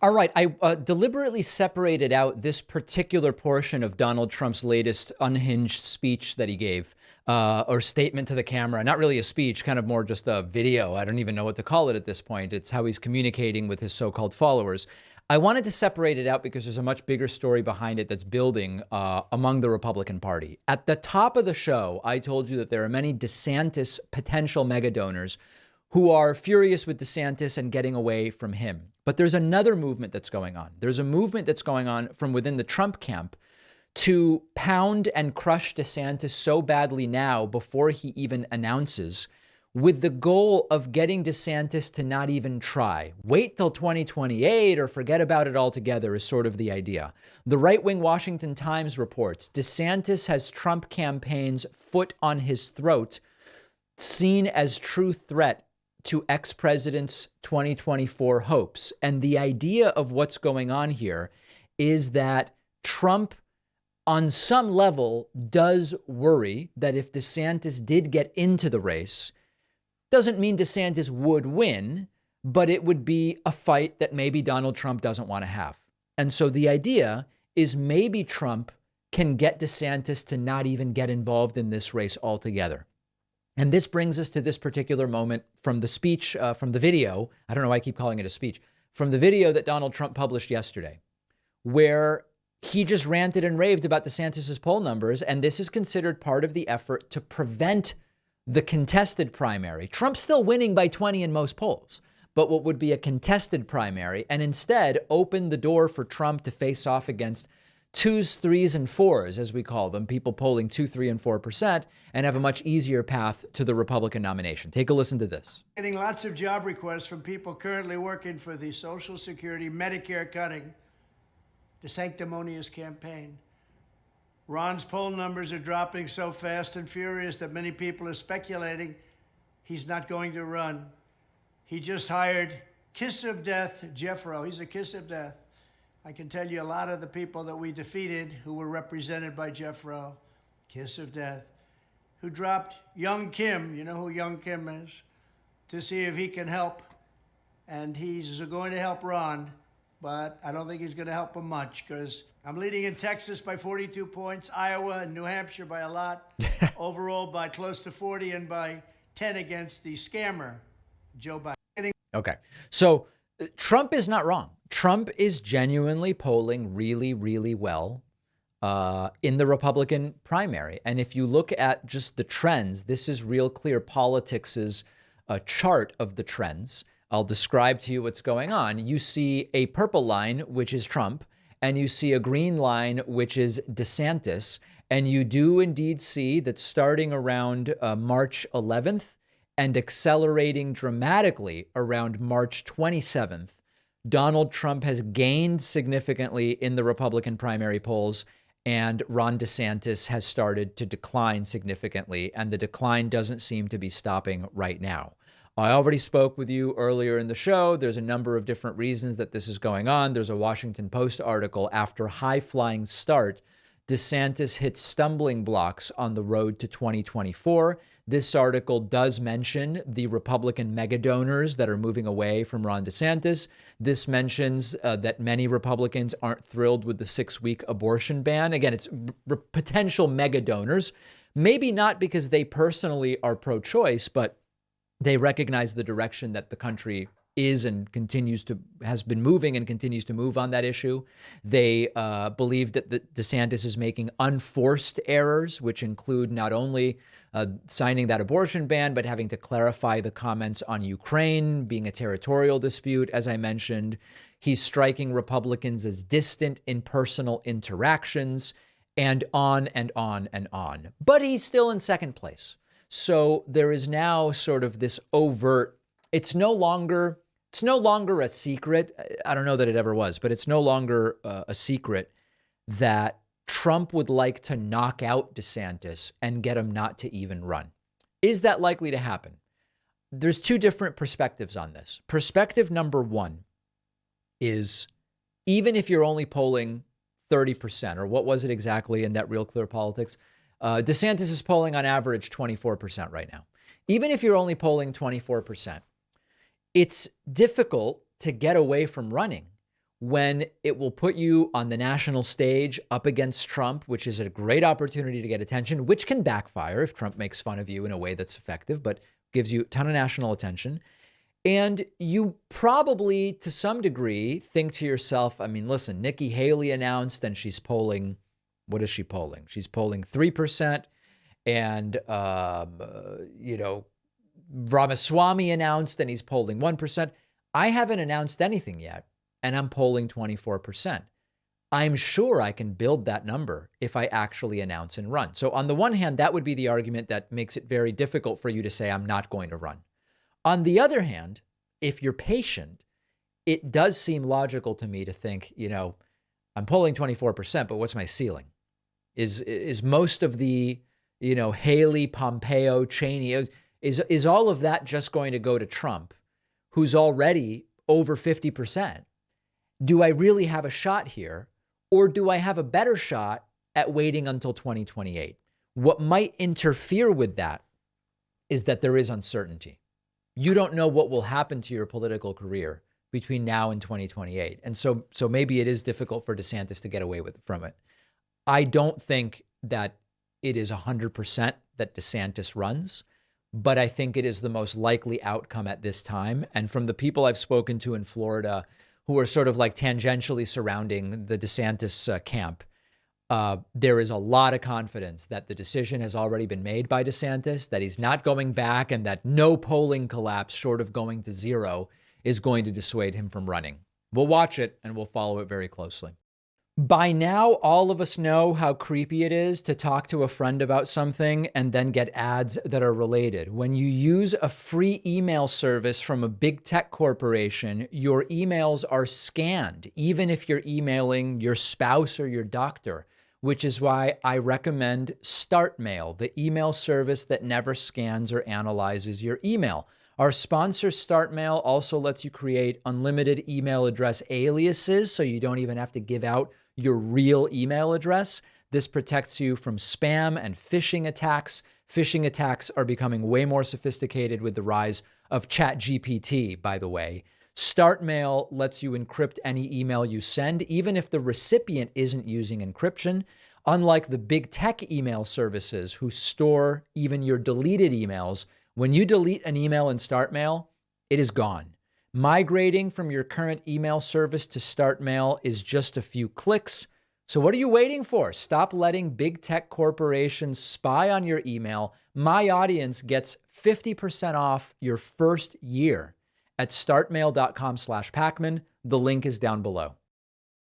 All right. I deliberately separated out this particular portion of Donald Trump's latest unhinged speech that he gave, or statement to the camera. Not really a speech, kind of more just a video. I don't even know what to call it at this point. It's how he's communicating with his so-called followers. I wanted to separate it out because there's a much bigger story behind it that's building among the Republican Party. At the top of the show, I told you that there are many DeSantis potential mega donors who are furious with DeSantis and getting away from him. But there's another movement that's going on. There's a movement that's going on from within the Trump camp to pound and crush DeSantis so badly now before he even announces, with the goal of getting DeSantis to not even try. Wait till 2028 or forget about it altogether is sort of the idea. The right-wing Washington Times reports DeSantis has Trump campaign's foot on his throat, seen as true threat to ex-president's 2024 hopes. And the idea of what's going on here is that Trump, on some level, does worry that if DeSantis did get into the race, doesn't mean DeSantis would win, but it would be a fight that maybe Donald Trump doesn't want to have. And so the idea is maybe Trump can get DeSantis to not even get involved in this race altogether. And this brings us to this particular moment from the speech, from the video. I don't know why I keep calling it a speech. From the video that Donald Trump published yesterday, where he just ranted and raved about DeSantis's poll numbers. And this is considered part of the effort to prevent the contested primary. Trump's still winning by 20 in most polls, but what would be a contested primary, and instead open the door for Trump to face off against twos, threes, and fours, as we call them, people polling 2, 3, and 4%, and have a much easier path to the Republican nomination. Take a listen to this. Getting lots of job requests from people currently working for the Social Security Medicare cutting, the sanctimonious campaign. Ron's poll numbers are dropping so fast and furious that many people are speculating he's not going to run. He just hired Kiss of Death Jeff Rowe. He's a kiss of death. I can tell you a lot of the people that we defeated who were represented by Jeff Rowe, kiss of death, who dropped Young Kim, you know who Young Kim is, to see if he can help. And he's going to help Ron, but I don't think he's going to help him much because I'm leading in Texas by 42 points, Iowa and New Hampshire by a lot, overall by close to 40 and by 10 against the scammer, Joe Biden. Okay, so Trump is not wrong. Trump is genuinely polling really, really well in the Republican primary. And if you look at just the trends, this is Real Clear Politics' chart of the trends. I'll describe to you what's going on. You see a purple line, which is Trump, and you see a green line, which is DeSantis. And you do indeed see that starting around March 11th and accelerating dramatically around March 27th, Donald Trump has gained significantly in the Republican primary polls, and Ron DeSantis has started to decline significantly, and the decline doesn't seem to be stopping right now. I already spoke with you earlier in the show. There's a number of different reasons that this is going on. There's a Washington Post article. After high-flying start, DeSantis hit stumbling blocks on the road to 2024. This article does mention the Republican mega donors that are moving away from Ron DeSantis. This mentions that many Republicans aren't thrilled with the 6-week abortion ban. Again, it's potential mega donors, maybe not because they personally are pro-choice, but they recognize the direction that the country is and has been moving and continues to move on that issue. They believe that DeSantis is making unforced errors, which include not only signing that abortion ban, but having to clarify the comments on Ukraine being a territorial dispute. As I mentioned, he's striking Republicans as distant in personal interactions, and on and on and on. But he's still in second place. So there is now sort of this overt, it's no longer a secret. I don't know that it ever was, but it's no longer a secret that Trump would like to knock out DeSantis and get him not to even run. Is that likely to happen? There's two different perspectives on this. Perspective number one is, even if you're only polling 30%, or what was it exactly in that Real Clear Politics? DeSantis is polling on average 24% right now. Even if you're only polling 24%, it's difficult to get away from running when it will put you on the national stage up against Trump, which is a great opportunity to get attention, which can backfire if Trump makes fun of you in a way that's effective, but gives you a ton of national attention. And you probably, to some degree, think to yourself, I mean, listen, Nikki Haley announced and she's polling, what is she polling? She's polling 3%. And, Ramaswamy announced and he's polling 1%. I haven't announced anything yet, and I'm polling 24%. I'm sure I can build that number if I actually announce and run. So on the one hand, that would be the argument that makes it very difficult for you to say I'm not going to run. On the other hand, if you're patient, it does seem logical to me to think, I'm polling 24%, but what's my ceiling? Is most of the, Haley, Pompeo, Cheney, is all of that just going to go to Trump, who's already over 50%? Do I really have a shot here? Or do I have a better shot at waiting until 2028? What might interfere with that is that there is uncertainty. You don't know what will happen to your political career between now and 2028. And so maybe it is difficult for DeSantis to get away from it. I don't think that it is 100% that DeSantis runs, but I think it is the most likely outcome at this time. And from the people I've spoken to in Florida who are sort of like tangentially surrounding the DeSantis camp, there is a lot of confidence that the decision has already been made by DeSantis, that he's not going back, and that no polling collapse short of going to zero is going to dissuade him from running. We'll watch it and we'll follow it very closely. By now, all of us know how creepy it is to talk to a friend about something and then get ads that are related. When you use a free email service from a big tech corporation, your emails are scanned, even if you're emailing your spouse or your doctor, which is why I recommend StartMail, the email service that never scans or analyzes your email. Our sponsor, StartMail, also lets you create unlimited email address aliases, so you don't even have to give out your real email address. This protects you from spam and phishing attacks. Phishing attacks are becoming way more sophisticated with the rise of ChatGPT, by the way. StartMail lets you encrypt any email you send, even if the recipient isn't using encryption. Unlike the big tech email services who store even your deleted emails, when you delete an email in StartMail, it is gone. Migrating from your current email service to StartMail is just a few clicks. So what are you waiting for? Stop letting big tech corporations spy on your email. My audience gets 50% off your first year at startmail.com/Pacman. The link is down below.